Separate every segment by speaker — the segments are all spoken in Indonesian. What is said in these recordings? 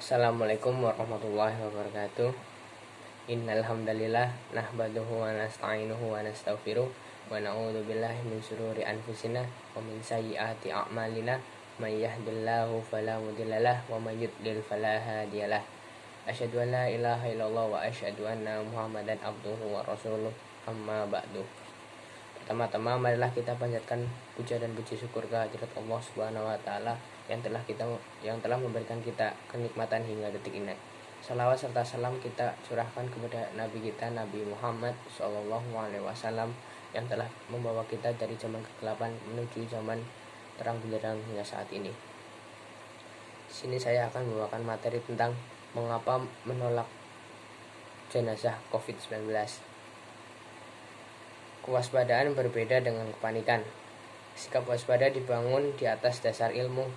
Speaker 1: Assalamualaikum warahmatullahi wabarakatuh. Innal hamdalillah nahmaduhu wa nasta'inuhu wa nastaghfiruh wa na'udzu billahi min shururi anfusina wa min sayyiati a'malina may yahdihillahu fala mudhillalah wa may yudlil fala hadiyalah. Asyhadu an la ilaha illallah wa asyhadu anna Muhammadan abduhu wa rasuluh. Amma ba'du. Pertama-tama marilah kita panjatkan puja dan puji syukur kehadirat Allah Subhanahu wa taala yang telah memberikan kita kenikmatan hingga detik ini. Salawat serta salam kita curahkan kepada Nabi kita Nabi Muhammad SAW yang telah membawa kita dari zaman kegelapan menuju zaman terang benderang hingga saat ini. Sini saya akan membawakan materi tentang mengapa menolak jenazah COVID-19. Kewaspadaan berbeda dengan kepanikan. Sikap waspada dibangun di atas dasar ilmu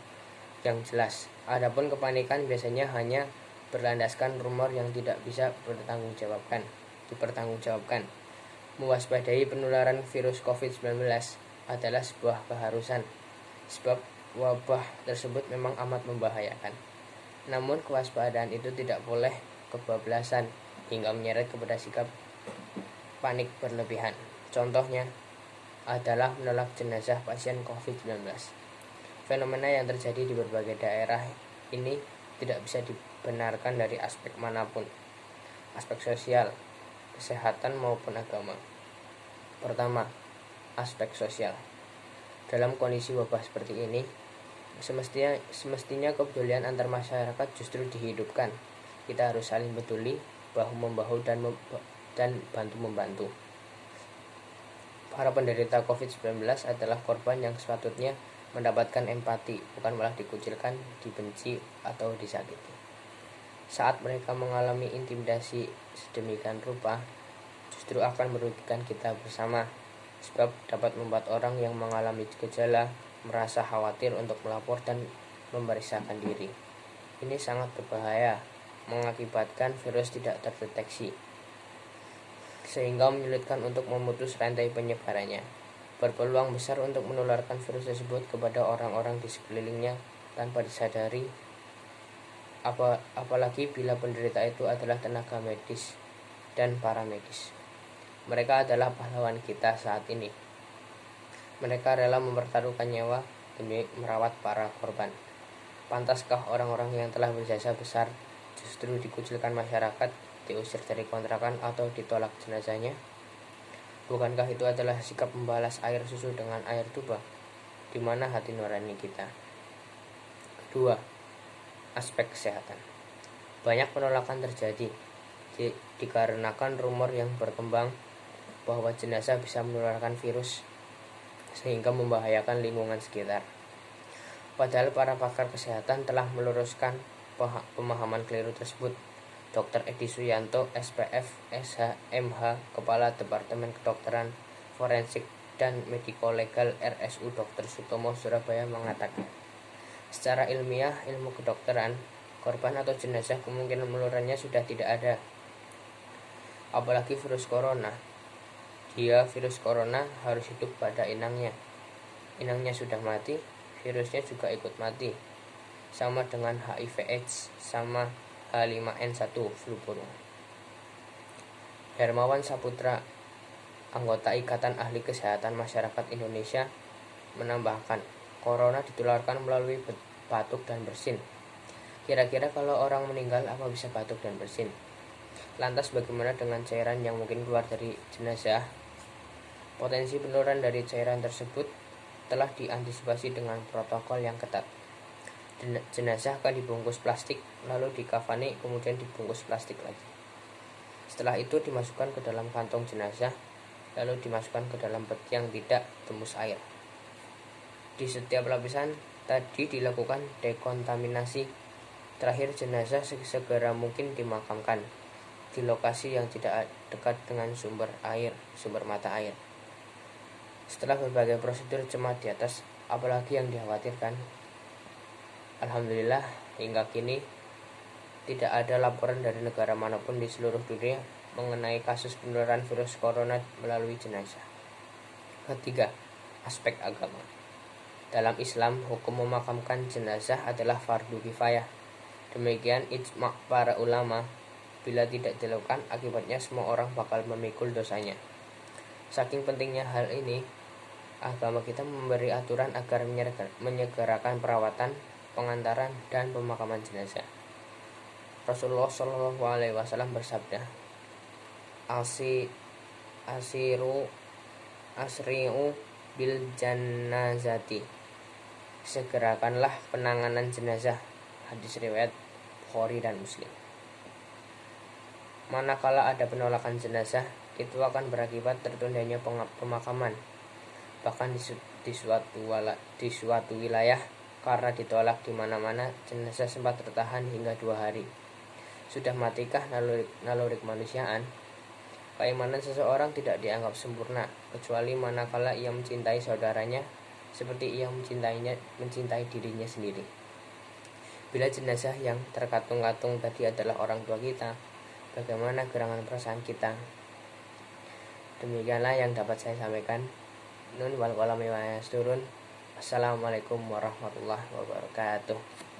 Speaker 1: yang jelas. Adapun kepanikan biasanya hanya berlandaskan rumor yang tidak bisa dipertanggungjawabkan. Mewaspadai penularan virus COVID-19 adalah sebuah keharusan, sebab wabah tersebut memang amat membahayakan. Namun kewaspadaan itu tidak boleh kebablasan hingga menyeret kepada sikap panik berlebihan. Contohnya adalah menolak jenazah pasien COVID-19. Fenomena yang terjadi di berbagai daerah ini tidak bisa dibenarkan dari aspek manapun, aspek sosial, kesehatan maupun agama. Pertama, aspek sosial. Dalam kondisi wabah seperti ini, semestinya kepedulian antar masyarakat justru dihidupkan. Kita harus saling peduli, bahu-membahu dan bantu-membantu. Para penderita COVID-19 adalah korban yang sepatutnya mendapatkan empati, bukan malah dikucilkan, dibenci, atau disakiti. Saat mereka mengalami intimidasi sedemikian rupa, justru akan merugikan kita bersama, sebab dapat membuat orang yang mengalami gejala merasa khawatir untuk melapor dan memeriksakan diri. Ini sangat berbahaya, mengakibatkan virus tidak terdeteksi, sehingga menyulitkan untuk memutus rantai penyebarannya. Berpeluang besar untuk menularkan virus tersebut kepada orang-orang di sekelilingnya tanpa disadari, apalagi bila penderita itu adalah tenaga medis dan paramedis. Mereka adalah pahlawan kita saat ini. Mereka rela mempertaruhkan nyawa demi merawat para korban. Pantaskah orang-orang yang telah berjasa besar justru dikucilkan masyarakat, diusir dari kontrakan, atau ditolak jenazahnya? Bukankah itu adalah sikap membalas air susu dengan air tuba? Di mana hati nurani kita? Kedua, aspek kesehatan. Banyak penolakan terjadi dikarenakan rumor yang berkembang bahwa jenazah bisa menularkan virus sehingga membahayakan lingkungan sekitar. Padahal para pakar kesehatan telah meluruskan pemahaman keliru tersebut. Dr. Edi Suyanto, SPF, SH, MH, Kepala Departemen Kedokteran Forensik dan Mediko-Legal RSU Dr. Sutomo, Surabaya mengatakan, secara ilmiah ilmu kedokteran, korban atau jenazah kemungkinan menularnya sudah tidak ada. Apalagi virus corona. Virus corona harus hidup pada inangnya. Inangnya sudah mati, virusnya juga ikut mati. Sama dengan HIV/AIDS, sama H5N1 flu burung. Hermawan Saputra, anggota Ikatan Ahli Kesehatan Masyarakat Indonesia, menambahkan, corona ditularkan melalui batuk dan bersin. Kira-kira kalau orang meninggal apa bisa batuk dan bersin? Lantas bagaimana dengan cairan yang mungkin keluar dari jenazah? Potensi penularan dari cairan tersebut telah diantisipasi dengan protokol yang ketat. Jenazah akan dibungkus plastik, lalu dikafani, kemudian dibungkus plastik lagi. Setelah itu dimasukkan ke dalam kantong jenazah, lalu dimasukkan ke dalam peti yang tidak tembus air. Di setiap lapisan tadi dilakukan dekontaminasi. Terakhir jenazah segera mungkin dimakamkan di lokasi yang tidak dekat dengan sumber mata air. Setelah berbagai prosedur cemat di atas, apalagi yang dikhawatirkan? Alhamdulillah, hingga kini tidak ada laporan dari negara manapun di seluruh dunia mengenai kasus penularan virus corona melalui jenazah. Ketiga, aspek agama. Dalam Islam, hukum memakamkan jenazah adalah fardu kifayah. Demikian ijma' para ulama. Bila tidak dilakukan, akibatnya semua orang bakal memikul dosanya. Saking pentingnya hal ini, agama kita memberi aturan agar menyegerakan perawatan, pengantaran, dan pemakaman jenazah. Rasulullah Shallallahu Alaihi Wasallam bersabda, asri'u bil janazati, segerakanlah penanganan jenazah. Hadis riwayat Bukhari dan Muslim. Manakala ada penolakan jenazah, itu akan berakibat tertundanya pemakaman, bahkan di suatu wilayah karena ditolak di mana-mana, jenazah sempat tertahan hingga 2 hari. Sudah matikah naluri kemanusiaan? Keimanan seseorang tidak dianggap sempurna kecuali manakala ia mencintai saudaranya seperti ia mencintai dirinya sendiri. Bila jenazah yang terkatung-katung tadi adalah orang tua kita, bagaimana gerangan perasaan kita? Demikianlah yang dapat saya sampaikan. Nun wal qalam wa yasturun. Assalamualaikum warahmatullahi wabarakatuh.